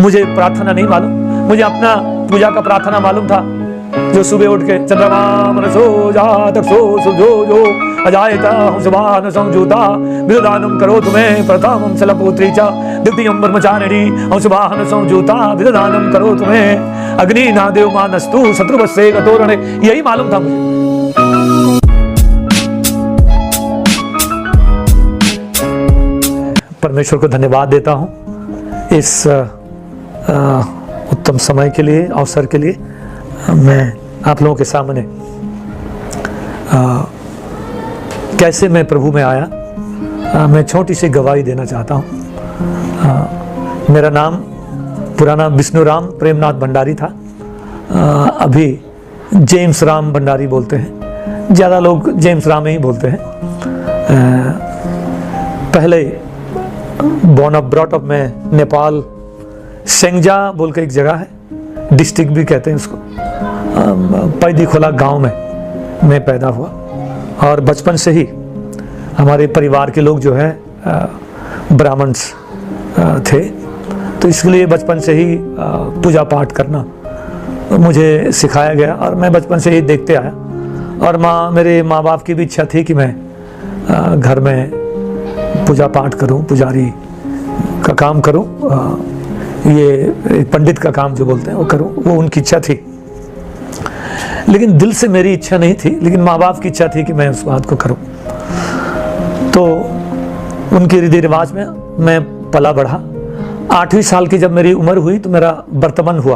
मुझे प्रार्थना नहीं मालूम, मुझे अपना पूजा का प्रार्थना मालूम था, जो सुबह उठ के चंद्रमा मनसो जातक सो सुजो जो अजायता हम सुभान संजूता विददानम करो तुम्हें प्रथमम सलपुत्री च द्वितीयम ब्रह्मचारिणी हम सुभान संजूता विददानम करो तुम्हें अग्नि नादेव मानस्तु शत्रुवस्से गतोरणे। यही मालूम था मुझे। परमेश्वर को धन्यवाद देता हूँ इस उत्तम समय के लिए, अवसर के लिए। मैं आप लोगों के सामने कैसे मैं प्रभु में आया, मैं छोटी सी गवाही देना चाहता हूँ। मेरा नाम पुराना विष्णुराम प्रेमनाथ भंडारी था, अभी जेम्स राम भंडारी बोलते हैं, ज़्यादा लोग जेम्स राम ही बोलते हैं। पहले बॉर्न अप ब्रॉट अप में नेपाल सेंगजा बोल के एक जगह है, डिस्ट्रिक्ट भी कहते हैं उसको, पैदी खोला गांव में मैं पैदा हुआ। और बचपन से ही हमारे परिवार के लोग जो है ब्राह्मण्स थे, तो इसलिए बचपन से ही पूजा पाठ करना मुझे सिखाया गया और मैं बचपन से ही देखते आया। और मेरे माँ बाप की भी इच्छा थी कि मैं घर में पूजा पाठ करूं, पुजारी का काम करूं, ये पंडित का काम जो बोलते हैं वो करूं, वो उनकी इच्छा थी। लेकिन दिल से मेरी इच्छा नहीं थी, लेकिन माँ बाप की इच्छा थी कि मैं उस बात को करूं। तो उनके रीति रिवाज में मैं पला बढ़ा। 8वीं साल की जब मेरी उम्र हुई तो मेरा बर्तमन हुआ।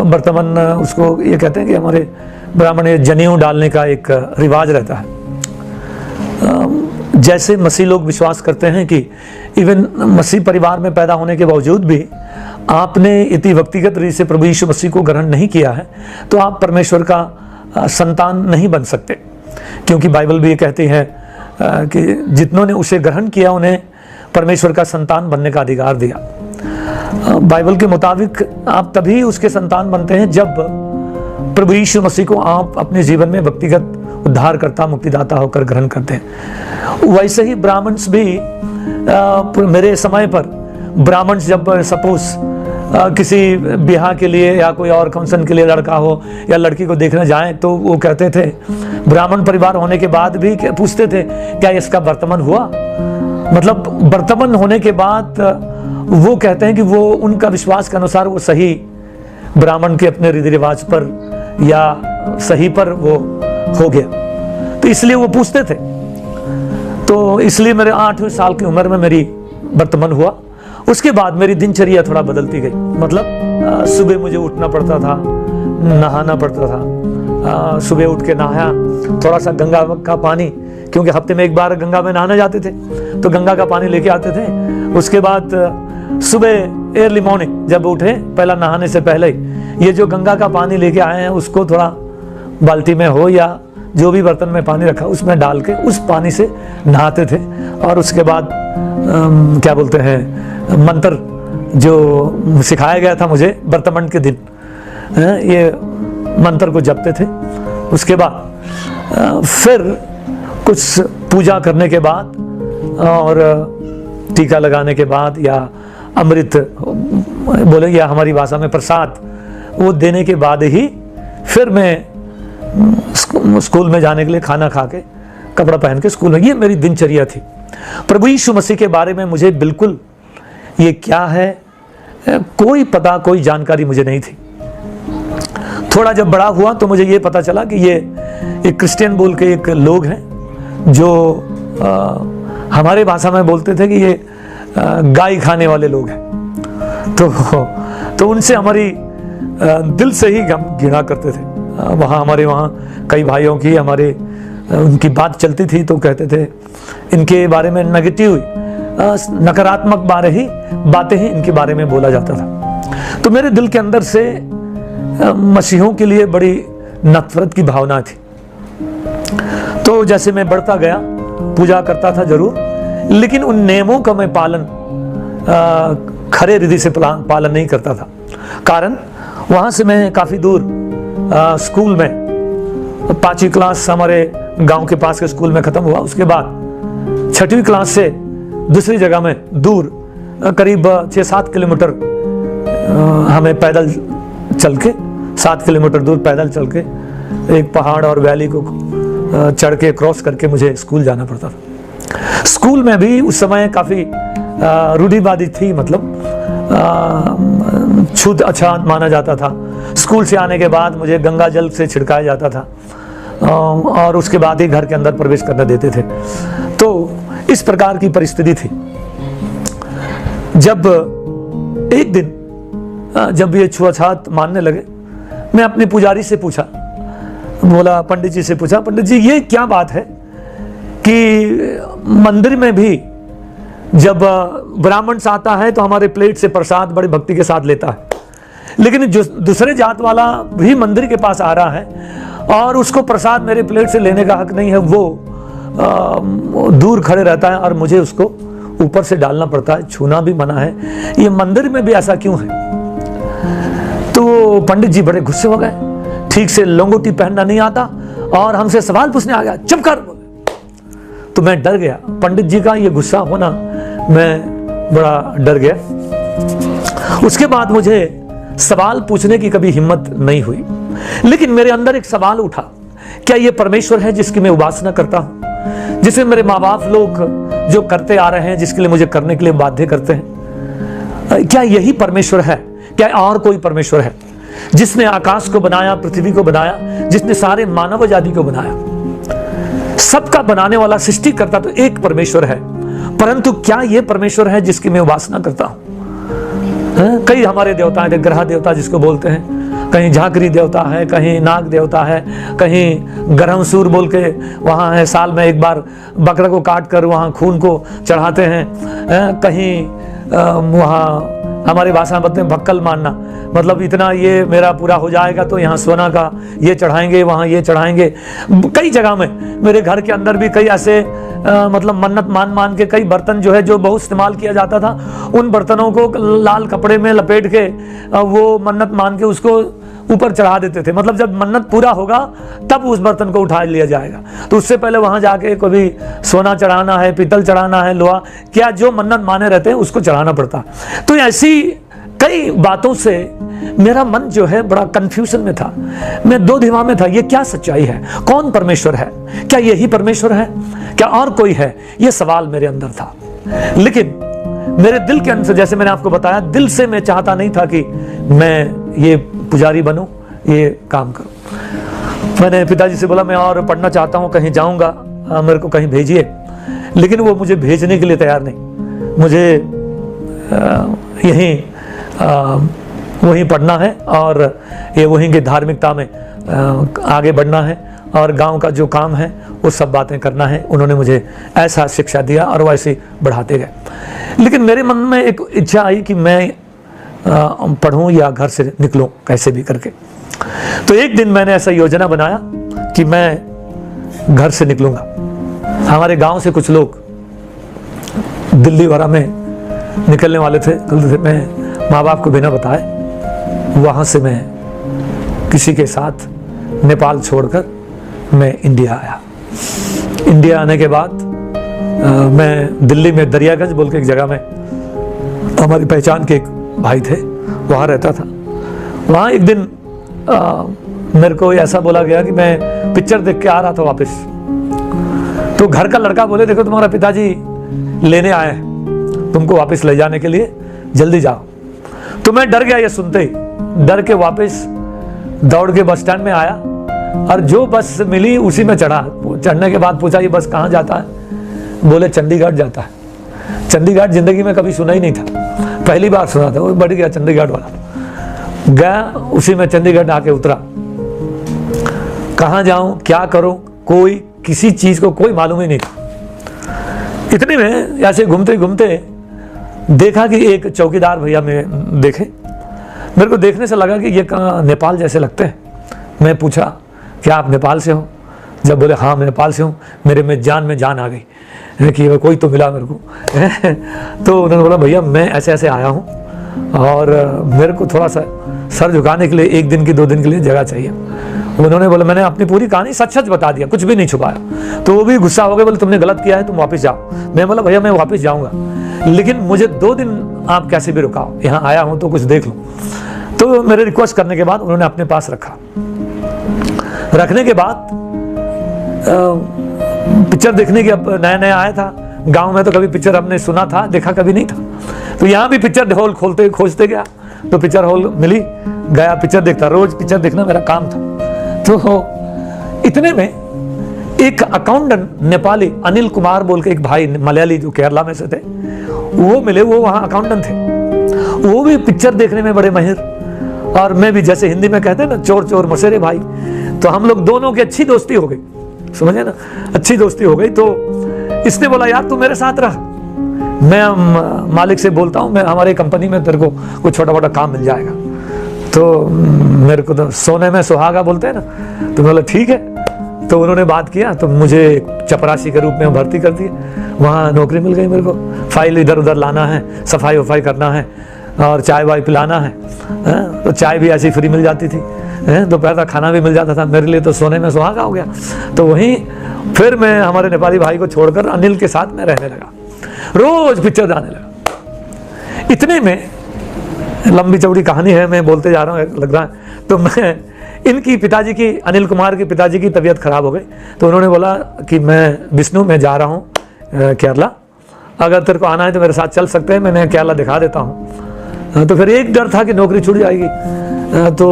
बर्तमन उसको ये कहते हैं कि हमारे ब्राह्मण में जनेऊ डालने का एक रिवाज रहता है। जैसे मसीह लोग विश्वास करते हैं कि इवन मसीह परिवार में पैदा होने के बावजूद भी आपने इतनी व्यक्तिगत रीति से प्रभु यीशु मसीह को ग्रहण नहीं किया है तो आप परमेश्वर का संतान नहीं बन सकते, क्योंकि बाइबल भी ये कहती है कि जितनों ने उसे ग्रहण किया उन्हें परमेश्वर का संतान बनने का अधिकार दिया। बाइबल के मुताबिक आप तभी उसके संतान बनते हैं जब प्रभु यीशु मसीह को आप अपने जीवन में व्यक्तिगत उद्धारकर्ता मुक्तिदाता होकर ग्रहण करते हैं। वैसे ही ब्राह्मण्स भी मेरे समय पर ब्राह्मण्स जब सपोज किसी ब्याह के लिए या कोई और फंक्शन के लिए लड़का हो या लड़की को देखने जाएं तो वो कहते थे, ब्राह्मण परिवार होने के बाद भी पूछते थे क्या इसका बर्तमन हुआ। मतलब बर्तमन होने के बाद वो कहते हैं कि वो उनका विश्वास के अनुसार वो सही ब्राह्मण के अपने रीति रिवाज पर या सही पर वो हो गया, तो इसलिए वो पूछते थे। तो इसलिए मेरे 8वीं साल की उम्र में मेरी बर्तमन हुआ। उसके बाद मेरी दिनचर्या थोड़ा बदलती गई। मतलब सुबह मुझे उठना पड़ता था, नहाना पड़ता था। सुबह उठ के नहाया, थोड़ा सा गंगा का पानी, क्योंकि हफ्ते में एक बार गंगा में नहाने जाते थे तो गंगा का पानी लेके आते थे। उसके बाद सुबह अर्ली मॉर्निंग जब उठे, पहला नहाने से पहले ये जो गंगा का पानी लेके आए हैं उसको थोड़ा बाल्टी में हो या जो भी बर्तन में पानी रखा उसमें डाल के उस पानी से नहाते थे। और उसके बाद क्या बोलते हैं, मंत्र जो सिखाया गया था मुझे बर्तमन के दिन, ये मंत्र को जपते थे। उसके बाद फिर कुछ पूजा करने के बाद और टीका लगाने के बाद या अमृत बोले या हमारी भाषा में प्रसाद वो देने के बाद ही फिर मैं स्कूल में जाने के लिए खाना खा के कपड़ा पहन के स्कूल में, ये मेरी दिनचर्या थी। प्रभु यीशु मसीह के बारे में मुझे बिल्कुल ये क्या है कोई पता, कोई जानकारी मुझे नहीं थी। थोड़ा जब बड़ा हुआ तो मुझे ये पता चला कि ये एक क्रिश्चियन बोल के एक लोग हैं जो हमारे भाषा में बोलते थे कि ये गाय खाने वाले लोग हैं। तो उनसे हमारी दिल से ही हम घृणा करते थे। हमारे वहाँ कई भाइयों की उनकी बात चलती थी तो कहते थे इनके बारे में नेगेटिव नकारात्मक बातें ही इनके बारे में बोला जाता था। तो मेरे दिल के अंदर से मसीहों के लिए बड़ी नफरत की भावना थी। तो जैसे मैं बढ़ता गया, पूजा करता था जरूर, लेकिन उन नियमों का मैं पालन खरे रीति से पालन नहीं करता था। कारण वहाँ से मैं काफ़ी दूर स्कूल में 5वीं क्लास हमारे गांव के पास के स्कूल में ख़त्म हुआ। उसके बाद 6वीं क्लास से दूसरी जगह में दूर करीब 6-7 किलोमीटर हमें पैदल चल के 7 किलोमीटर दूर पैदल चल के एक पहाड़ और वैली को चढ़ के क्रॉस करके मुझे स्कूल जाना पड़ता था। स्कूल में भी उस समय काफ़ी रूढ़िवादी थी, मतलब छूत अच्छा माना जाता था। स्कूल से आने के बाद मुझे गंगा जल से छिड़काया जाता था और उसके बाद ही घर के अंदर प्रवेश करने देते थे। तो इस प्रकार की परिस्थिति थी। जब एक दिन जब ये छुआछूत मानने लगे, मैं अपने पुजारी से पूछा, बोला पंडित जी से पूछा, पंडित जी ये क्या बात है कि मंदिर में भी जब ब्राह्मण आता है तो हमारे प्लेट से प्रसाद बड़ी भक्ति के साथ लेता है, लेकिन जो दूसरे जात वाला भी मंदिर के पास आ रहा है और उसको प्रसाद मेरे प्लेट से लेने का हक नहीं है, वो दूर खड़े रहता है और मुझे उसको ऊपर से डालना पड़ता है, छूना भी मना है, ये मंदिर में भी ऐसा क्यों है? तो पंडित जी बड़े गुस्से हो गए, ठीक से लंगोटी पहनना नहीं आता और हमसे सवाल पूछने आ गया, चुप कर। तो मैं डर गया, पंडित जी का ये गुस्सा होना, मैं बड़ा डर गया। उसके बाद मुझे सवाल पूछने की कभी हिम्मत नहीं हुई, लेकिन मेरे अंदर एक सवाल उठा, क्या ये परमेश्वर है जिसकी मैं उपासना करता हूं, जिसे मेरे माँ बाप लोग जो करते आ रहे हैं, जिसके लिए मुझे करने के लिए बाध्य करते हैं, क्या यही परमेश्वर है? क्या और कोई परमेश्वर है जिसने आकाश को बनाया, पृथ्वी को बनाया, जिसने सारे मानव जाति को बनाया? सबका बनाने वाला सृष्टि करता तो एक परमेश्वर है, परंतु क्या यह परमेश्वर है जिसकी मैं उपासना करता हूं? कई हमारे देवता हैं, ग्रह देवता जिसको बोलते हैं, कहीं झांकरी देवता है, कहीं नाग देवता है, कहीं गरमसूर बोल के वहाँ है, साल में एक बार बकरा को काट कर वहाँ खून को चढ़ाते हैं, कहीं वहाँ हमारी भाषा में बोलते हैं भक्कल मानना, मतलब इतना ये मेरा पूरा हो जाएगा तो यहाँ सोना का ये चढ़ाएंगे, वहाँ ये चढ़ाएंगे। कई जगह में मेरे घर के अंदर भी कई ऐसे मतलब मन्नत मान के कई बर्तन जो है, जो बहुत इस्तेमाल किया जाता था, उन बर्तनों को लाल कपड़े में लपेट के वो मन्नत मान के उसको ऊपर चढ़ा देते थे। मतलब जब मन्नत पूरा होगा तब उस बर्तन को उठा लिया जाएगा, तो उससे पहले वहां जाके कभी सोना चढ़ाना है, पीतल चढ़ाना है, लोहा, क्या जो मन्नत माने रहते हैं उसको चढ़ाना पड़ता। तो ऐसी कई बातों से मेरा मन जो है बड़ा कंफ्यूजन में था, मैं दो दिमाग में था, ये क्या सच्चाई है? कौन परमेश्वर है? क्या यही परमेश्वर है? क्या और कोई है? ये सवाल मेरे अंदर था। लेकिन मेरे दिल के अंदर, जैसे मैंने आपको बताया, दिल से मैं चाहता नहीं था कि मैं ये पुजारी बनूं, ये काम करूं। मैंने पिताजी से बोला मैं और पढ़ना चाहता हूं, कहीं जाऊंगा, मेरे को कहीं भेजिए। लेकिन वो मुझे भेजने के लिए तैयार नहीं, मुझे यहीं वहीं पढ़ना है और ये वहीं की धार्मिकता में आगे बढ़ना है और गांव का जो काम है वो सब बातें करना है। उन्होंने मुझे ऐसा शिक्षा दिया और वो ऐसे बढ़ाते गए। लेकिन मेरे मन में एक इच्छा आई कि मैं पढ़ूं या घर से निकलूं कैसे भी करके। तो एक दिन मैंने ऐसा योजना बनाया कि मैं घर से निकलूंगा। हमारे गांव से कुछ लोग दिल्ली वगैरह में निकलने वाले थे, मैं माँ बाप को बिना बताए वहाँ से मैं किसी के साथ नेपाल छोड़कर मैं इंडिया आया। इंडिया आने के बाद मैं दिल्ली में दरियागंज बोल के एक जगह में, हमारी पहचान के एक भाई थे, वहाँ रहता था। वहाँ एक दिन मेरे को ऐसा बोला गया कि मैं पिक्चर देख के आ रहा था वापस, तो घर का लड़का बोले देखो तुम्हारा पिताजी लेने आए हैं, तुमको वापस ले जाने के लिए, जल्दी जाओ। तो मैं डर गया ये सुनते ही, डर के वापस दौड़ के बस स्टैंड में आया और जो बस मिली उसी में चढ़ा। चढ़ने के बाद पूछा ये बस कहाँ जाता है? बोले चंडीगढ़ जाता है। चंडीगढ़ जिंदगी में कभी सुना ही नहीं था, पहली बार सुना था। वो बढ़ गया चंडीगढ़ वाला, गया उसी में चंडीगढ़ आके उतरा। कहाँ जाऊं, क्या करूं, कोई किसी चीज को कोई मालूम ही नहीं था। इतने में ऐसे घूमते घूमते देखा कि एक चौकीदार भैया में देखे, मेरे को देखने से लगा कि ये नेपाल जैसे लगते हैं। मैं पूछा क्या आप नेपाल से हो? जब बोले हाँ मैं नेपाल से हूँ, मेरे में जान आ गई कि कोई तो मिला मेरे को। तो उन्होंने बोला भैया मैं ऐसे ऐसे आया हूँ और मेरे को थोड़ा सा सर झुकाने के लिए 1 दिन की 2 दिन के लिए जगह चाहिए। उन्होंने बोला, मैंने अपनी पूरी कहानी सच सच बता दिया, कुछ भी नहीं छुपाया। तो वो भी गुस्सा हो गए, बोले तुमने गलत किया है, तुम वापस जाओ। मैं बोला भैया मैं वापस जाऊंगा, लेकिन मुझे 2 दिन आप कैसे भी रुकाओ, यहाँ आया हूँ तो कुछ देख लो। तो मेरे रिक्वेस्ट करने के बाद उन्होंने अपने पास रखा। रखने के बाद पिक्चर देखने की, अब नया नया आया था गांव में, तो कभी पिक्चर हमने सुना था, देखा कभी नहीं था। तो यहाँ भी पिक्चर हॉल खोलते खोजते गया, तो पिक्चर हॉल मिली, गया पिक्चर देखता। रोज पिक्चर देखना मेरा काम था। तो इतने में एक अकाउंटेंट नेपाली अनिल कुमार बोल के एक भाई मलयाली जो केरला में से थे, वो मिले। वो वहाँ अकाउंटेंट थे, वो भी पिक्चर देखने में बड़े माहिर, और मैं भी, जैसे हिंदी में कहते हैं ना चोर चोर मसेरे भाई। तो हम लोग दोनों की अच्छी दोस्ती हो गई, समझे ना, अच्छी दोस्ती हो गई। तो इसने बोला यार तू मेरे साथ रह, मैं मालिक से बोलता हूँ, मैं हमारी कंपनी में तेरे को कुछ छोटा मोटा काम मिल जाएगा। तो मेरे को तो सोने में सुहागा बोलते हैं ना, तो बोला ठीक है। तो उन्होंने बात किया, तो मुझे चपरासी के रूप में भर्ती कर दिए। वहाँ नौकरी मिल गई मेरे को। फाइल इधर उधर लाना है, सफाई वफाई करना है, और चाय वाय पिलाना है। तो चाय भी ऐसी फ्री मिल जाती थी, दोपहर का खाना भी मिल जाता था। मेरे लिए तो सोने में सुहागा हो गया। तो वहीं फिर मैं हमारे नेपाली भाई को छोड़कर अनिल के साथ में रहने लगा, रोज पिक्चर जाने लगा। इतने में, लंबी चौड़ी कहानी है, मैं बोलते जा रहा हूँ लग रहा है। तो मैं, इनकी पिताजी की, अनिल कुमार के पिताजी की तबीयत खराब हो गई। तो उन्होंने बोला कि मैं विष्णु, मैं जा रहा हूँ केरला, अगर तेरे को आना है तो मेरे साथ चल सकते हैं, मैंने केरला दिखा देता हूँ। तो फिर एक डर था कि नौकरी छूट जाएगी। तो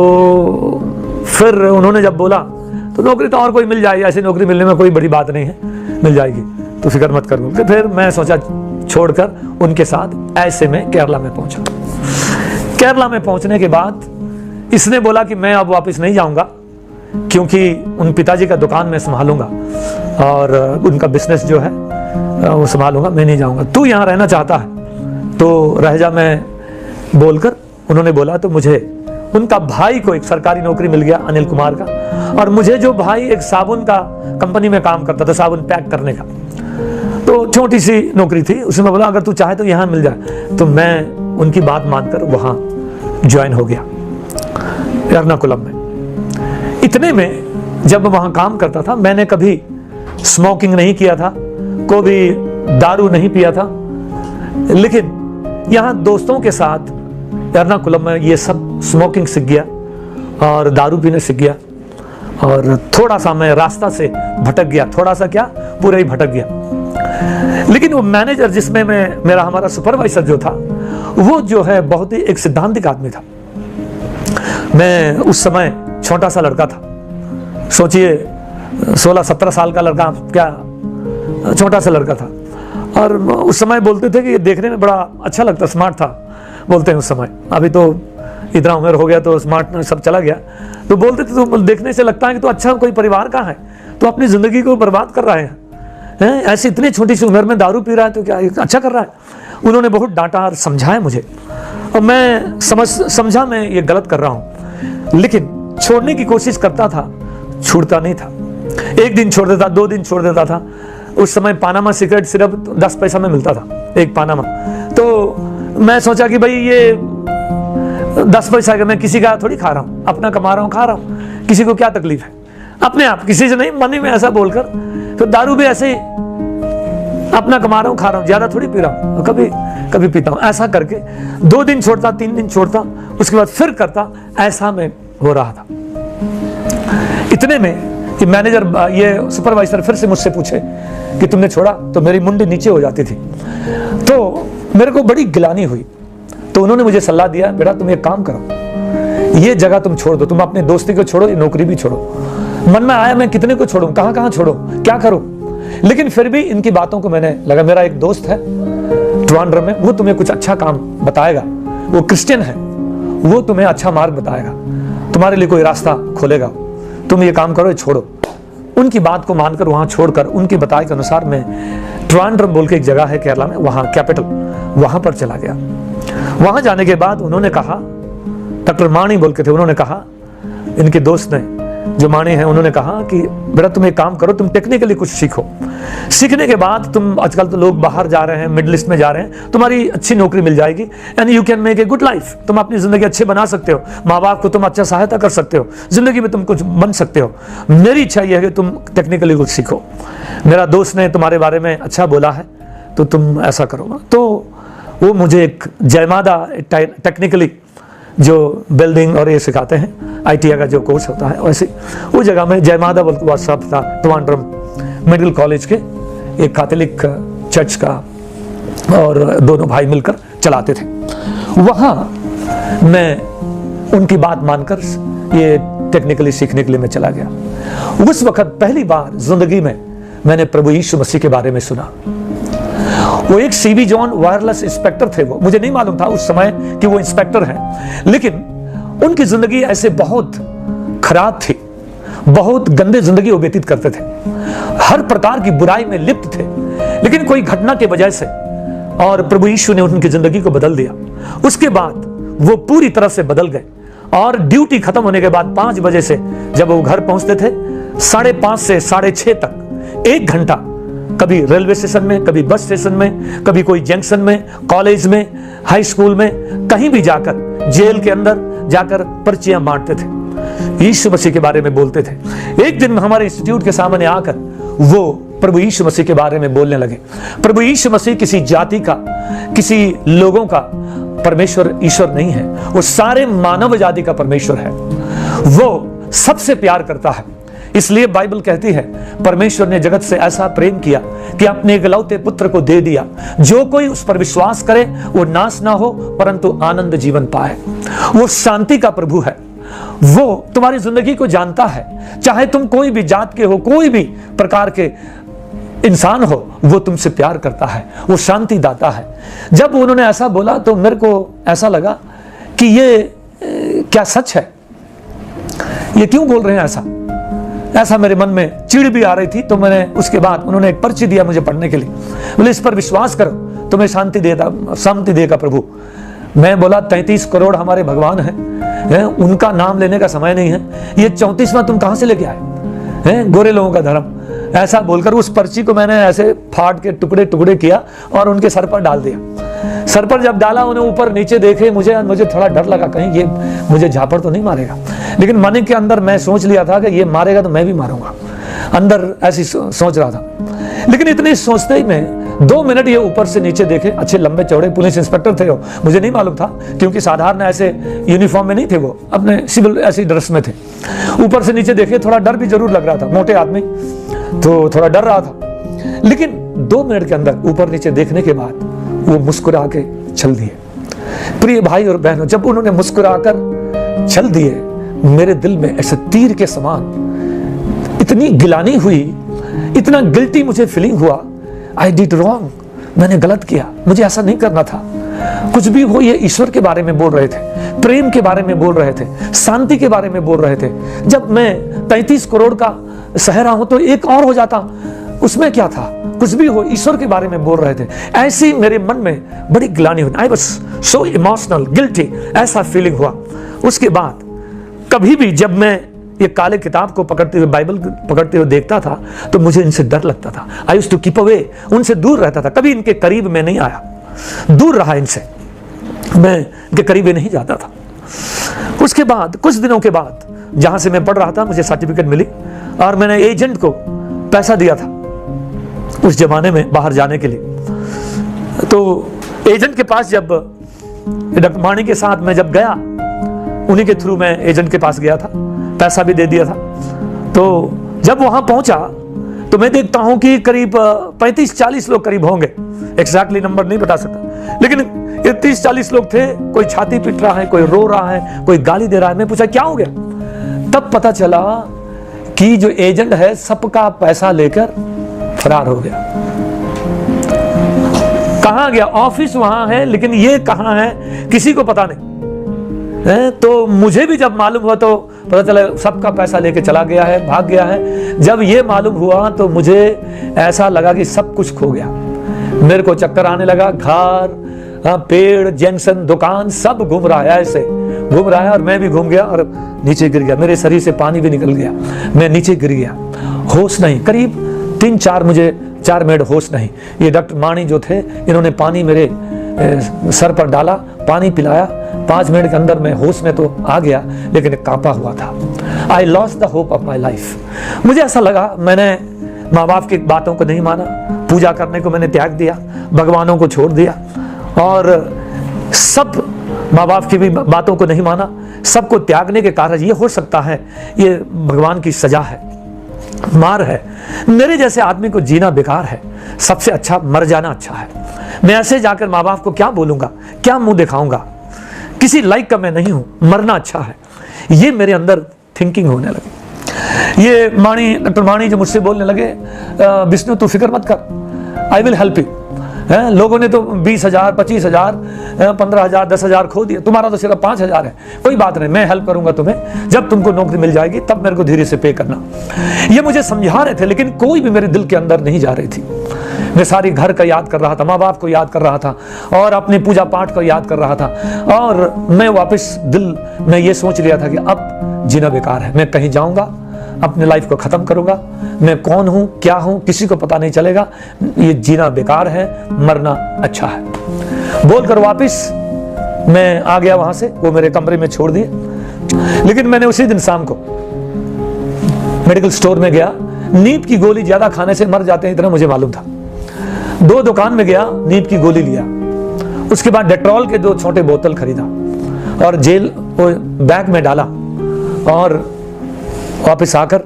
फिर उन्होंने जब बोला तो नौकरी तो और कोई मिल जाएगी, ऐसी नौकरी मिलने में कोई बड़ी बात नहीं है, मिल जाएगी, तो फिक्र मत कर। तो फिर मैं सोचा छोड़कर उनके साथ ऐसे में केरला में पहुंचा। केरला में पहुंचने के बाद इसने बोला कि मैं अब वापस नहीं जाऊंगा, क्योंकि उन पिताजी का दुकान मैं संभालूंगा और उनका बिजनेस जो है वो संभालूंगा, मैं नहीं जाऊंगा। तू यहाँ रहना चाहता है तो रह जा, मैं बोलकर उन्होंने बोला। तो मुझे उनका भाई को एक सरकारी नौकरी मिल गया अनिल कुमार का, और मुझे जो भाई एक साबुन का कंपनी में काम करता था, साबुन पैक करने का, तो छोटी सी नौकरी थी। उसमें बोला अगर तू चाहे तो यहाँ मिल जाए। तो मैं उनकी बात मानकर वहाँ ज्वाइन हो गया एर्नाकुलम में। इतने में जब वहाँ काम करता था, मैंने कभी स्मोकिंग नहीं किया था, कभी दारू नहीं पिया था, लेकिन यहाँ दोस्तों के साथ एर्नाकुलम में ये सब स्मोकिंग सीख गया और दारू पीने सीख गया। और थोड़ा सा मैं रास्ता से भटक गया, थोड़ा सा क्या, पूरा ही भटक गया। लेकिन वो मैनेजर जिसमें मैं, मेरा हमारा सुपरवाइजर जो था, वो जो है बहुत ही एक सिद्धांतिक आदमी था। मैं उस समय छोटा सा लड़का था, सोचिए 16-17 साल का लड़का, क्या छोटा सा लड़का था। और उस समय बोलते थे कि ये देखने में बड़ा अच्छा लगता, स्मार्ट था बोलते हैं उस समय। अभी तो इतना उम्र हो गया तो स्मार्ट सब चला गया। तो बोलते थे तो देखने से लगता है कि तो अच्छा कोई परिवार का है, तो अपनी जिंदगी को बर्बाद कर रहा है, ऐसी इतनी छोटी सी उम्र में दारू पी रहा है, तो क्या अच्छा कर रहा है। उन्होंने बहुत डांटा और समझाया मुझे, और मैं समझा मैं ये गलत कर रहा हूँ, लेकिन छोड़ने की कोशिश करता था, छूटता नहीं था। 1 दिन छोड़ देता, 2 दिन छोड़ देता था। उस समय पानामा सिगरेट सिर्फ 10 पैसा में मिलता था, एक पानामा। तो मैं सोचा कि भाई ये 10 पैसा का मैं किसी का थोड़ी खा रहा हूँ, अपना कमा रहा हूँ, खा रहा हूँ, किसी को क्या तकलीफ है, अपने आप, किसी से नहीं, मन में ऐसा बोलकर। तो दारू भी ऐसे ही अपना कमा रहा हूँ, खा रहा हूँ, ज्यादा थोड़ी पी रहा हूँ, कभी कभी पीता हूँ। ऐसा करके 2 दिन छोड़ता, 3 दिन छोड़ता, उसके बाद फिर करता, ऐसा में हो रहा था। इतने में कि मैनेजर, ये सुपरवाइजर फिर से मुझसे पूछे कि तुमने छोड़ा, तो मेरी मुंडी नीचे हो जाती थी। तो मेरे को बड़ी गिलानी हुई। तो उन्होंने मुझे सलाह दिया, बेटा तुम एक काम करो, ये जगह तुम छोड़ दो, तुम अपनी दोस्ती को छोड़ो, ये नौकरी भी छोड़ो। मन में आया मैं कितने को छोड़ूं, कहां कहां छोड़ो, क्या करूं। लेकिन फिर भी इनकी बातों को मैंने लगा, मेरा एक दोस्त है ट्रिवांड्रम में, वो तुम्हें कुछ अच्छा काम बताएगा, वो क्रिश्चियन है, वो तुम्हें अच्छा मार्ग बताएगा, तुम्हारे लिए कोई रास्ता खोलेगा, तुम ये काम करो, ये छोड़ो। उनकी बात को मानकर वहां छोड़कर, उनकी बताए के अनुसार मैं ट्रिवांड्रम बोल के एक जगह है केरला में, वहां कैपिटल, वहां पर चला गया। वहां जाने के बाद उन्होंने कहा, डॉक्टर माणी बोल के थे, उन्होंने कहा, इनके दोस्त ने जो माने हैं उन्होंने कहा कि बेटा तुम एक काम करो, तुम टेक्निकली कुछ सीखो, सीखने के बाद तुम, आजकल तो लोग बाहर जा रहे हैं, मिडिल ईस्ट में जा रहे हैं, तुम्हारी अच्छी नौकरी मिल जाएगी and you can make a good life. तुम अपनी जिंदगी अच्छे बना सकते हो, माँ बाप को तुम अच्छा सहायता कर सकते हो, जिंदगी में तुम कुछ बन सकते हो। मेरी इच्छा यह है कि तुम टेक्निकली कुछ सीखो, मेरा दोस्त ने तुम्हारे बारे में अच्छा बोला है तो तुम ऐसा करो। तो वो मुझे एक जयमादा टेक्निकली जो बिल्डिंग और ये सिखाते हैं, ITI का जो कोर्स होता है, वैसे वो जगह में जयमादा वर्कशॉप था, ट्रिवांड्रम मिडिल कॉलेज के एक कैथोलिक चर्च का, और दोनों भाई मिलकर चलाते थे। वहाँ मैं उनकी बात मानकर ये टेक्निकली सीखने के लिए मैं चला गया। उस वक्त पहली बार जिंदगी में मैंने प्रभु यीशु मसीह के बारे में सुना। वो एक CB जॉन वायरलेस इंस्पेक्टर थे। वो मुझे नहीं मालूम था उस समय कि वो इंस्पेक्टर हैं, लेकिन उनकी जिंदगी ऐसे बहुत खराब थी, बहुत गंदे जिंदगी वो व्यतीत करते थे, हर प्रकार की बुराई में लिप्त थे। लेकिन कोई घटना के वजह से और प्रभु यीशु ने उनकी जिंदगी को बदल दिया। उसके बाद वो पूरी तरह से बदल गए और ड्यूटी खत्म होने के बाद 5 बजे से जब वो घर पहुंचते थे, 5:30 से 6:30 तक 1 घंटा, कभी रेलवे स्टेशन में, कभी बस स्टेशन में, कभी कोई जंक्शन में, कॉलेज में, हाई स्कूल में, कहीं भी जाकर, जेल के अंदर जाकर पर्चियां बांटते थे, यीशु मसीह के बारे में बोलते थे। एक दिन हमारे इंस्टीट्यूट के सामने आकर वो प्रभु यीशु मसीह के बारे में बोलने लगे। प्रभु यीशु मसीह किसी जाति का, किसी लोगों का परमेश्वर ईश्वर नहीं है, वो सारे मानव जाति का परमेश्वर है। वो सबसे प्यार करता है। इसलिए बाइबल कहती है परमेश्वर ने जगत से ऐसा प्रेम किया कि अपने इकलौते पुत्र को दे दिया, जो कोई उस पर विश्वास करे वो नाश ना हो परंतु आनंद जीवन पाए। वो शांति का प्रभु है। वो तुम्हारी जिंदगी को जानता है, चाहे तुम कोई भी जात के हो, कोई भी प्रकार के इंसान हो, वो तुमसे प्यार करता है, वो शांति दाता है। जब उन्होंने ऐसा बोला तो मेरे को ऐसा लगा कि ये क्या सच है, ये क्यों बोल रहे हैं ऐसा मेरे मन में चिढ़ भी आ रही थी। तो मैंने उसके बाद उन्होंने एक पर्ची दिया मुझे पढ़ने के लिए, बोले इस पर विश्वास करो तुम्हें शांति देगा प्रभु। मैं बोला 33 करोड़ हमारे भगवान हैं, उनका नाम लेने का समय नहीं है, ये 34वां तुम कहां से लेके आए हैं, गोरे लोगों का धर्म। ऐसा बोलकर उस पर्ची को मैंने ऐसे फाड़ के टुकड़े टुकड़े किया और उनके सर पर डाल दिया। सर पर जब डाला, उन्हें ऊपर नीचे देखे, मुझे थोड़ा डर लगा कहीं ये मुझे झापड़ तो नहीं मारेगा। लेकिन मन के अंदर मैं सोच लिया था कि ये मारेगा तो मैं भी मारूंगा, अंदर ऐसी सोच रहा था। लेकिन इतनी सोचते ही मैं 2 मिनट ये ऊपर से नीचे देखे, अच्छे लंबे चौड़े पुलिस इंस्पेक्टर थे वो, मुझे नहीं मालूम था क्योंकि साधारण ऐसे यूनिफॉर्म में नहीं थे, वो अपने सिविल ऐसी ड्रेस में थे। ऊपर से नीचे देखे, थोड़ा डर भी जरूर लग रहा था, मोटे आदमी तो थोड़ा डर रहा था। लेकिन 2 मिनट के अंदर ऊपर नीचे देखने के बाद वो मुस्कुरा के चल दिए। प्रिय भाई और बहनों, जब उन्होंने मुस्कुराकर चल दिए, मेरे दिल में ऐसे तीर के समान इतनी गिलानी हुई, इतना गिल्टी मुझे फीलिंग हुआ, आई डिड रॉन्ग, मैंने गलत किया, मुझे ऐसा नहीं करना था। कुछ भी हो, ये ईश्वर के बारे में बोल रहे थे, प्रेम के बारे में बोल रहे थे, शांति के बारे में बोल रहे थे। जब मैं 33 करोड़ का सहरा हूं तो एक और हो जाता, उसमें क्या था, कुछ भी हो, ईश्वर के बारे में बोल रहे थे। ऐसी मेरे मन में बड़ी गिलानी हुई, I was so emotional, guilty, ऐसा फीलिंग हुआ। उसके बाद कभी भी जब मैं ये काले किताब को पकड़ते हुए, बाइबल पकड़ते हुए देखता था तो मुझे इनसे डर लगता था। I used to keep away, उनसे दूर रहता था, कभी इनके करीब में नहीं आया, दूर रहा इनसे, मैं इनके करीब नहीं जाता था। उसके बाद कुछ दिनों के बाद जहां से मैं पढ़ रहा था, मुझे सर्टिफिकेट मिली और मैंने एजेंट को पैसा दिया था उस जमाने में बाहर जाने के लिए। तो एजेंट के पास जब डकमानी के साथ मैं जब गया, उन्हीं के थ्रू मैं एजेंट के पास गया था, पैसा भी दे दिया था। तो जब वहां पहुंचा तो मैं देखता हूं कि करीब 35-40 लोग करीब होंगे, एग्जैक्टली नंबर नहीं बता सकता, लेकिन ये 30-40 लोग थे। कोई छाती पीट रहा है, कोई रो रहा है, कोई गाली दे रहा है। मैं पूछा क्या हो गया? तब पता चला कि जो एजेंट है सबका पैसा लेकर फरार हो गया। कहां गया? ऑफिस वहां है लेकिन ये कहां है किसी को पता नहीं है। तो मुझे भी जब मालूम हुआ तो पता चला सबका पैसा लेके चला गया है, भाग गया है। जब ये मालूम हुआ तो मुझे ऐसा लगा कि सब कुछ खो गया। मेरे को चक्कर आने लगा, घर, पेड़, जंक्शन, दुकान सब घूम रहा है ऐसे, घूम रहा है और मैं भी घूम गया और नीचे गिर गया, मेरे शरीर से पानी भी निकल गया, मैं नीचे गिर गया, होश नहीं। करीब 4 मिनट होश नहीं। ये डॉक्टर माणी जो थे, इन्होंने पानी मेरे सर पर डाला, पानी पिलाया। 5 मिनट के अंदर मैं होश में तो आ गया, लेकिन कांपा हुआ था। I lost the hope of my life. मुझे ऐसा लगा मैंने माँ बाप की बातों को नहीं माना, पूजा करने को मैंने त्याग दिया, भगवानों को छोड़ दिया और सब माँ बाप की भी बातों को नहीं माना। सबको त्यागने के कारण ये हो सकता है ये भगवान की सजा है, मार है। मेरे जैसे आदमी को जीना बेकार है, सबसे अच्छा मर जाना अच्छा है। मैं ऐसे जाकर माँ बाप को क्या बोलूँगा, क्या मुंह दिखाऊंगा, किसी लायक का मैं नहीं हूँ, मरना अच्छा है। ये मेरे अंदर थिंकिंग होने लगी। ये डॉक्टर माणी जो मुझसे बोलने लगे, विष्णु तू फिक्र मत कर, आई विल हेल्प यू। लोगों ने तो 20,000, 25,000, 15,000, 10,000 खो दिए, तुम्हारा तो सिर्फ 5,000 है। कोई बात नहीं, मैं हेल्प करूंगा तुम्हें, जब तुमको नौकरी मिल जाएगी तब मेरे को धीरे से पे करना। ये मुझे समझा रहे थे, लेकिन कोई भी मेरे दिल के अंदर नहीं जा रही थी। मैं सारी घर का याद कर रहा था, माँ बाप को याद कर रहा था और अपने पूजा पाठ को याद कर रहा था। और मैं वापस दिल में ये सोच लिया था कि अब जीना बेकार है, मैं कहीं जाऊंगा, अपने लाइफ को खत्म करूंगा, मैं कौन हूं, क्या हूं, किसी को पता नहीं चलेगा, ये जीना बेकार है, मरना अच्छा है। बोलकर वापस मैं आ गया वहां से, वो मेरे कमरे में छोड़ दिए। लेकिन मैंने उसी दिन शाम को मेडिकल स्टोर में गया। नींद की गोली ज्यादा खाने से मर जाते हैं, इतना मुझे मालूम था। 2 दुकान में गया, नींद की गोली लिया। उसके बाद डेट्रॉल के 2 छोटे बोतल खरीदा और बैग में डाला और वापस आकर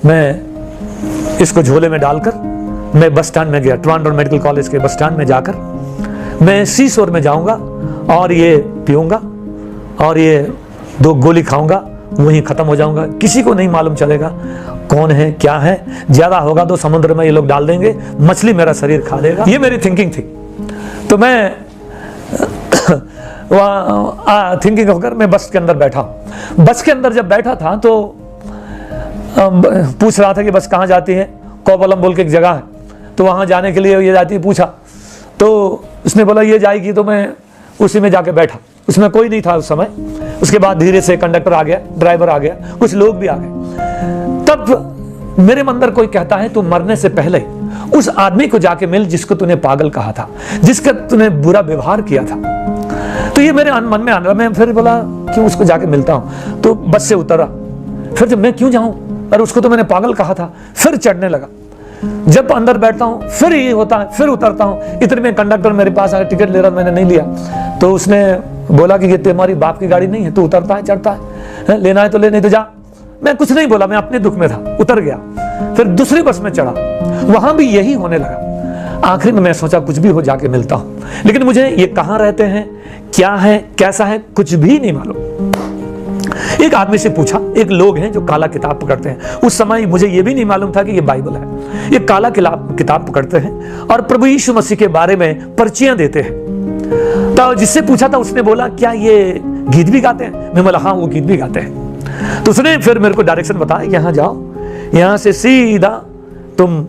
मैं इसको झोले में डालकर मैं बस स्टैंड में गया। ट्रिवांड्रम मेडिकल कॉलेज के बस स्टैंड में जाकर मैं सीसोर में जाऊंगा और ये पीऊंगा और ये 2 गोली खाऊंगा, वहीं खत्म हो जाऊंगा। किसी को नहीं मालूम चलेगा कौन है, क्या है। ज्यादा होगा तो समुद्र में ये लोग डाल देंगे, मछली मेरा शरीर खा लेगा। ये मेरी थिंकिंग थी। तो मैं वहाँ थिंकिंग होकर मैं बस के अंदर बैठा। बस के अंदर जब बैठा था तो पूछ रहा था कि बस कहाँ जाती है। कोवलम बोल के एक जगह है, तो वहाँ जाने के लिए ये जाती है। पूछा तो उसने बोला ये जाएगी, तो मैं उसी में जाके बैठा। उसमें कोई नहीं था उस समय। उसके बाद धीरे से कंडक्टर आ गया, ड्राइवर आ गया, कुछ लोग भी आ गए। तब मेरे अंदर कोई कहता है तू मरने से पहले उस आदमी को जाके मिल जिसको तूने पागल कहा था, जिसका तूने बुरा व्यवहार किया था। तो ये मेरे मन में आ रहा। मैं फिर बोला क्यों उसको जाके मिलता हूँ। तो बस से उतरा। फिर जब मैं क्यों जाऊं, और उसको तो मैंने पागल कहा था। फिर चढ़ने लगा। जब अंदर बैठता हूं फिर ये होता है, फिर उतरता हूं। इतने में कंडक्टर मेरे पास आकर टिकट ले रहा, मैंने नहीं लिया। तो उसने बोला कि ये तुम्हारी बाप की गाड़ी नहीं है, तू उतरता है चढ़ता है, लेना है तो ले, नहीं तो जा। मैं कुछ नहीं बोला, मैं अपने दुख में था, उतर गया। फिर दूसरी बस में चढ़ा, वहां भी यही होने लगा। आखिर में मैं सोचा कुछ भी हो जाके मिलता हूं। लेकिन मुझे ये कहां रहते हैं, क्या है, कैसा है, कुछ भी नहीं मालूम। एक आदमी से पूछा, एक लोग हैं जो काला किताब पकड़ते हैं। उस समय मुझे यह भी नहीं मालूम था कि ये बाइबल है। ये काला किताब पकड़ते हैं और प्रभु यीशु मसीह के बारे में पर्चियां देते हैं। तो जिससे पूछा था उसने बोला क्या ये गीत भी गाते हैं। मैं बोला हाँ वो गीत भी गाते हैं। तो उसने फिर मेरे को डायरेक्शन बताया, यहाँ जाओ, यहाँ से सीधा तुम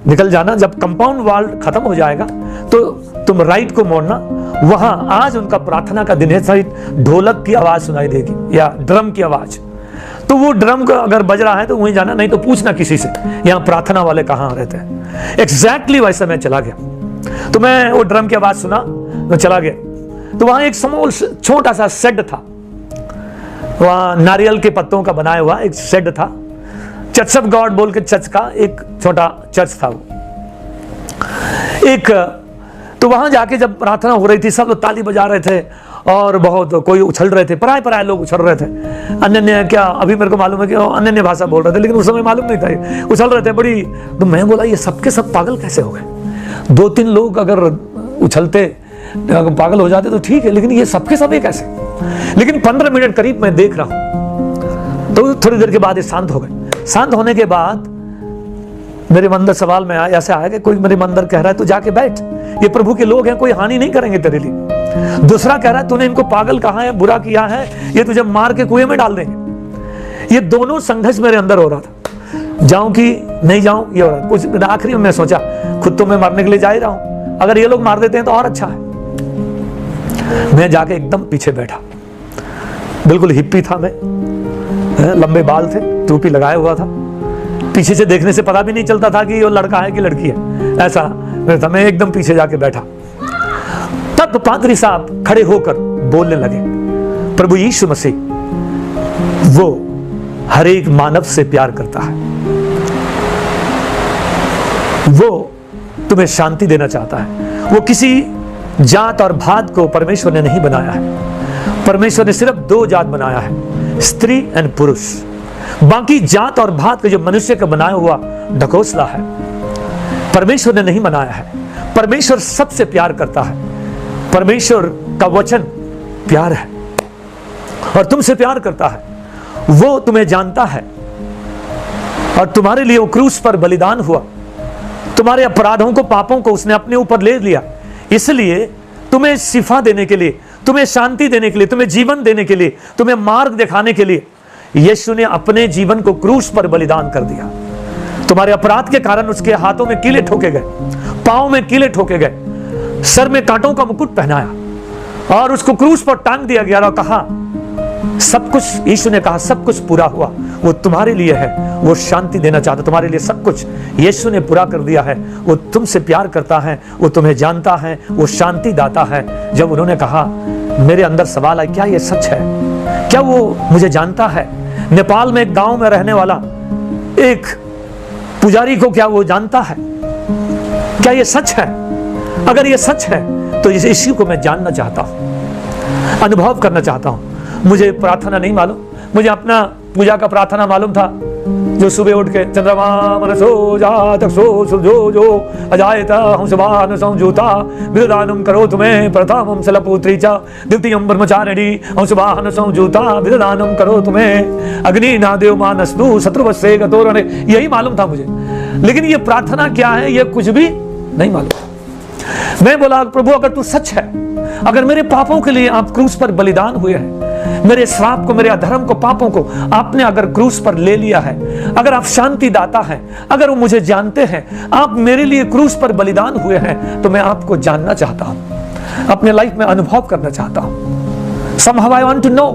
निकल जाना। जब कंपाउंड वॉल खत्म हो जाएगा तो तुम राइट को मोड़ना। वहां आज उनका प्रार्थना का दिन है, सही ढोलक की आवाज सुनाई देगी या ड्रम की आवाज। तो वो ड्रम का अगर बज रहा है तो वहीं जाना, नहीं तो पूछना किसी से यहाँ प्रार्थना वाले कहाँ रहते हैं। एग्जैक्टली वैसे मैं चला गया। तो मैं वो ड्रम की आवाज सुना तो चला गया। तो वहां एक स्मॉल छोटा सा शेड था, वहां नारियल के पत्तों का बनाया हुआ एक शेड था। चर्च ऑफ गॉड बोल के चर्च का एक छोटा चर्च था वो एक। तो वहां जाके जब प्रार्थना हो रही थी, सब लोग ताली बजा रहे थे और बहुत कोई उछल रहे थे, पराए लोग उछल रहे थे। अन्य क्या, अभी मेरे को मालूम है कि अन्य भाषा बोल रहे थे, लेकिन उस समय मालूम नहीं था, उछल रहे थे बड़ी। तो मैं बोला ये सबके सब पागल कैसे हो गए। 2-3 लोग अगर उछलते पागल हो जाते तो ठीक है, लेकिन ये सबके सब ये कैसे। लेकिन 15 मिनट करीब मैं देख रहा हूं, तो थोड़ी देर के बाद ये शांत हो गए। शांत होने के बाद मेरे मंदिर सवाल में आया, ऐसे आया कि कोई मेरे मंदिर कह रहा है तू जाके बैठ, ये प्रभु के लोग हैं, कोई हानि नहीं करेंगे तेरे लिए। दूसरा कह रहा है तूने इनको पागल कहा है, बुरा किया है, ये तुझे मार के कुएं में डाल देंगे। ये दोनों संघर्ष मेरे अंदर हो रहा था, जाऊं कि नहीं जाऊं, ये हो रहा। कुछ आखिरी में मैं सोचा खुद तो मैं मरने के लिए जा ही रहा हूं, अगर ये लोग मार देते हैं तो और अच्छा है। मैं जाके एकदम पीछे बैठा बिल्कुल हिप्पी था मैं, लंबे बाल थे, टोपी लगाया हुआ था, पीछे से देखने से पता भी नहीं चलता था कि वो लड़का है कि लड़की है, ऐसा था। मैं एकदम पीछे जाके बैठा। तब पादरी साहब खड़े होकर बोलने लगे, प्रभु यीशु मसीह वो हर एक मानव से प्यार करता है, वो तुम्हें शांति देना चाहता है। वो किसी जात और भात को परमेश्वर ने नहीं बनाया है। परमेश्वर ने सिर्फ 2 जात बनाया है, स्त्री एंड पुरुष। बाकी जात और भात के जो मनुष्य का बनाया हुआ ढकोसला है, परमेश्वर ने नहीं बनाया है। परमेश्वर सबसे प्यार करता है। परमेश्वर का वचन प्यार है और तुमसे प्यार करता है। वो तुम्हें जानता है और तुम्हारे लिए वो क्रूस पर बलिदान हुआ। तुम्हारे अपराधों को, पापों को उसने अपने ऊपर ले लिया। इसलिए तुम्हें शिफा देने के लिए, तुम्हें शांति देने के लिए, तुम्हें जीवन देने के लिए, तुम्हें मार्ग दिखाने के लिए यीशु ने अपने जीवन को क्रूस पर बलिदान कर दिया। तुम्हारे अपराध के कारण उसके हाथों में कीले ठोके गए, पांव में कीले ठोके गए, सर में कांटों का मुकुट पहनाया और उसको क्रूस पर टांग दिया गया और कहा सब कुछ, यीशु ने कहा सब कुछ पूरा हुआ। वो तुम्हारे लिए है, वो शांति देना चाहता, तुम्हारे लिए सब कुछ यीशु ने पूरा कर दिया है। वो तुमसे प्यार करता है, वो तुम्हें जानता है, वो शांति दाता है। जब उन्होंने कहा, मेरे अंदर सवाल आया, क्या ये सच है? क्या वो मुझे जानता है? नेपाल में एक गांव में रहने वाला एक पुजारी को क्या वो जानता है? क्या ये सच है? अगर ये सच है तो इस यीशु को मैं जानना चाहता हूं, अनुभव करना चाहता हूं। मुझे प्रार्थना नहीं मालूम, मुझे अपना पूजा का प्रार्थना मालूम था, जो सुबह उठ के चंद्रमा मनसो जातक सो सुजो जो अजायता हम सुभान संजूता विदानम करो तुम्हें प्रथमम सलपुत्री च द्वितीयम ब्रह्मचारिणी हम सुभान संजूता विदानम करो तुम्हें अग्नि नादेव मानस्तु शत्रुवस्से गतोरणे। यही मालूम था मुझे, लेकिन ये प्रार्थना क्या है ये कुछ भी नहीं मालूम। मैं बोला, प्रभु अगर तू सच है, अगर मेरे पापों के लिए आप क्रूस पर बलिदान हुए हैं, मेरे श्राप को, मेरे अधर्म को, पापों को आपने अगर क्रूस पर ले लिया है, अगर आप शांति दाता हैं, अगर वो मुझे जानते हैं, आप मेरे लिए क्रूस पर बलिदान हुए हैं, तो मैं आपको जानना चाहता हूं, अपने लाइफ में अनुभव करना चाहता हूं। Somehow I want to know,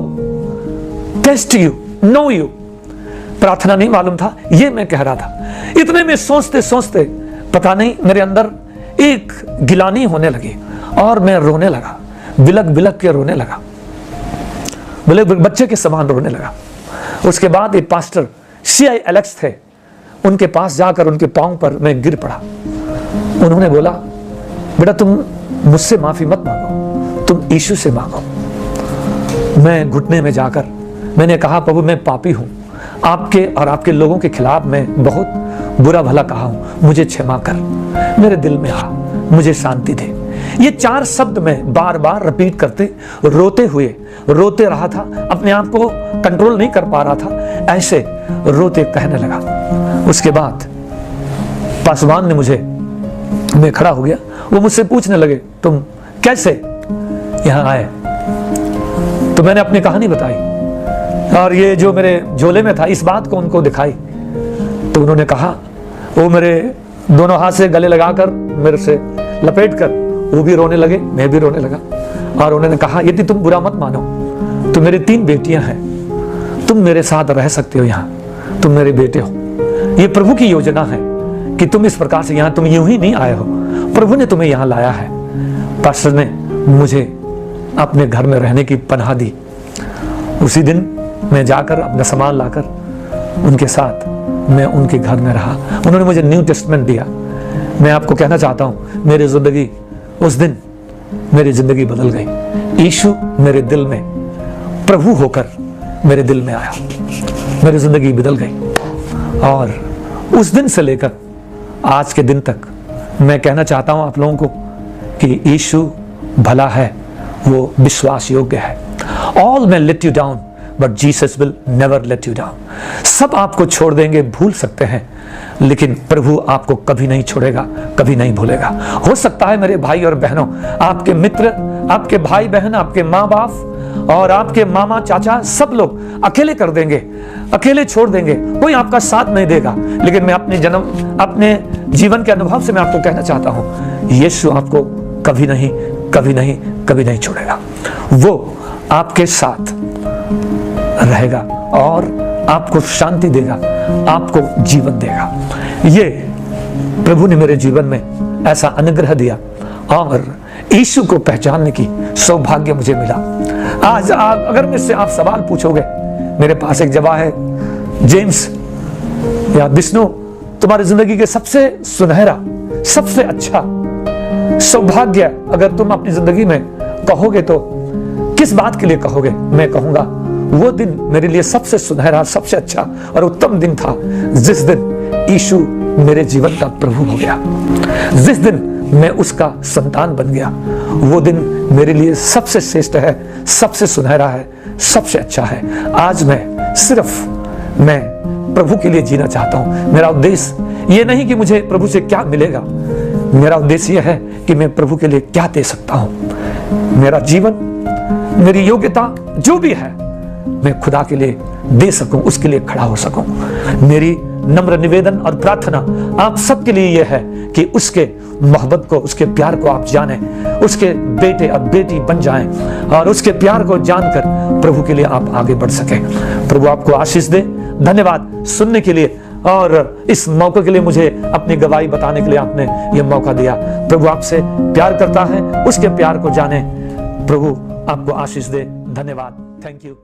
taste you, know you। प्रार्थना नहीं मालूम था, ये मैं कह रहा था। इतने में सोचते सोचते पता नहीं मेरे अंदर एक गिलानी होने लगी और मैं रोने लगा, बिलक बिलक के रोने लगा, बच्चे के समान रोने लगा। उसके बाद एक पास्टर C.I. एलेक्स थे, उनके पास जाकर उनके पांव पर मैं गिर पड़ा। उन्होंने बोला, बेटा तुम मुझसे माफी मत मांगो, तुम यीशु से मांगो। मैं घुटने में जाकर मैंने कहा, प्रभु मैं पापी हूं, आपके और आपके लोगों के खिलाफ मैं बहुत बुरा भला कहा हूं, मुझे क्षमा कर, मेरे दिल में आ, मुझे शांति दे। ये 4 शब्द मैं बार बार रिपीट करते रोते रहा था, अपने आप को कंट्रोल नहीं कर पा रहा था, ऐसे रोते कहने लगा। उसके बाद पासवान ने मुझे, मैं खड़ा हो गया, वो मुझसे पूछने लगे, तुम कैसे यहां आए? तो मैंने अपनी कहानी बताई और ये जो मेरे झोले में था इस बात को उनको दिखाई। तो उन्होंने कहा, वो मेरे दोनों हाथ से गले लगाकर मेरे से लपेट कर वो भी रोने लगे, मैं भी रोने लगा। और उन्होंने कहा, यदि तुम बुरा मत मानो तो मेरी 3 बेटियां हैं, तुम मेरे साथ रह सकते हो यहाँ, तुम मेरे बेटे हो। ये प्रभु की योजना है कि तुम इस प्रकार से यहाँ, तुम यूं ही नहीं आए हो, प्रभु ने तुम्हें यहाँ लाया है। पास्टर ने मुझे अपने घर में रहने की पनाह दी। उसी दिन मैं जाकर अपना सामान लाकर उनके साथ मैं उनके घर में रहा। उन्होंने मुझे न्यू टेस्टमेंट दिया। मैं आपको कहना चाहता हूँ, मेरी जिंदगी उस दिन, मेरी जिंदगी बदल गई। यीशु मेरे दिल में प्रभु होकर मेरे दिल में आया, मेरी जिंदगी बदल गई। और उस दिन से लेकर आज के दिन तक मैं कहना चाहता हूं आप लोगों को कि यीशु भला है, वो विश्वास योग्य है। All may let you down, but Jesus will never let you down। सब आपको छोड़ देंगे, भूल सकते हैं, लेकिन प्रभु आपको कभी नहीं छोड़ेगा, कभी नहीं भूलेगा। हो सकता है मेरे भाई और बहनों, आपके मित्र, आपके भाई बहन, आपके माँ बाप और आपके मामा चाचा सब लोग अकेले कर देंगे, अकेले छोड़ देंगे, कोई आपका साथ नहीं देगा। लेकिन मैं अपने जीवन के अनुभव से मैं आपको कहना चाहता हूं, यीशु आपको कभी नहीं छोड़ेगा। वो आपके साथ रहेगा और आपको शांति देगा, आपको जीवन देगा। ये प्रभु ने मेरे जीवन में ऐसा अनुग्रह दिया और यीशु को पहचानने की सौभाग्य मुझे मिला। आज अगर मुझसे आप सवाल पूछोगे, मेरे पास एक जवाब है। जेम्स या विष्णु, तुम्हारी जिंदगी के सबसे सुनहरा, सबसे अच्छा सौभाग्य अगर तुम अपनी जिंदगी में कहोगे तो किस बात के लिए कहोगे? मैं कहूंगा वो दिन मेरे लिए सबसे सुनहरा, सबसे अच्छा और उत्तम दिन था जिस दिन यीशु मेरे जीवन का प्रभु हो गया, जिस दिन मैं उसका संतान बन गया। वो दिन मेरे लिए सबसे श्रेष्ठ है, सबसे सुनहरा है, सबसे अच्छा है। आज मैं प्रभु के लिए जीना चाहता हूं। मेरा उद्देश्य ये नहीं कि मुझे प्रभु से क्या मिलेगा, मेरा उद्देश्य यह है कि मैं प्रभु के लिए क्या दे सकता हूं। मेरा जीवन, मेरी योग्यता जो भी है, मैं खुदा के लिए दे सकूं, उसके लिए खड़ा हो सकूं। मेरी नम्र निवेदन और प्रार्थना आप सबके लिए यह है कि उसके मोहब्बत को, उसके प्यार को आप जानें, उसके बेटे और बेटी बन जाएं और उसके प्यार को जानकर प्रभु के लिए आप आगे बढ़ सकें। प्रभु आपको आशीष दे। धन्यवाद सुनने के लिए और इस मौके के लिए, मुझे अपनी गवाही बताने के लिए आपने यह मौका दिया। प्रभु आपसे प्यार करता है, उसके प्यार को जाने। प्रभु आपको आशीष दे। धन्यवाद। Thank you.